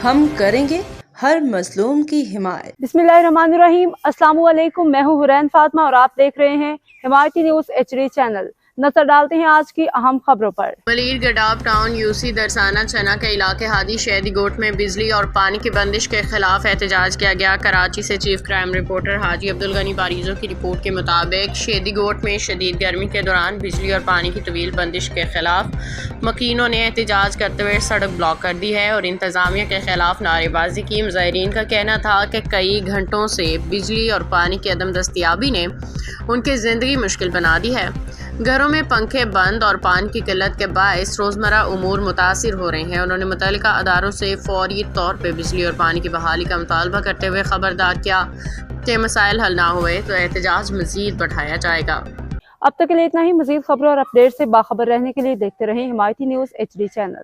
हम करेंगे हर मजलूम की हिमायत। बिस्मिल्लाहिर्रहमानिर्रहीम। अस्सलाम वालेकुम। मैं हूँ हुरैन फातिमा और आप देख रहे हैं हिमायती न्यूज HD चैनल। नजर डालते हैं आज की अहम खबरों पर। मलिर गडाब टाउन यूसी दरसाना चना के इलाके हादी शहदी गोट में बिजली और पानी की बंदिश के खिलाफ एहतजाज किया गया। कराची से chief crime reporter Haji Abdul Ghani बारीजों की रिपोर्ट के मुताबिक शहदी गोट में शदीद गर्मी के दौरान बिजली और पानी की तवील बंदिश के खिलाफ मकीनों ने एहतजाज करते हुए सड़क ब्लॉक कर दी है और इंतजामिया के खिलाफ नारेबाजी की। मुजाहिरीन का कहना था कि कई घंटों से बिजली और पानी की अदम दस्तियाबी ने उनकी जिंदगी मुश्किल बना दी है। घरों में पंखे बंद और पानी की किल्लत के बायस रोज़मर्रा उमूर मुतासिर हो रहे हैं। उन्होंने मुतल्लिका अदारों से फौरी तौर पर बिजली और पानी की बहाली का मुतालबा करते हुए खबरदार किया कि मसाइल हल ना हुए तो एहतजाज मजीद बढ़ाया जाएगा। अब तक के लिए इतना ही। मजीद खबरों और अपडेट से बाखबर रहने के लिए देखते रहें हिमायती न्यूज HD चैनल।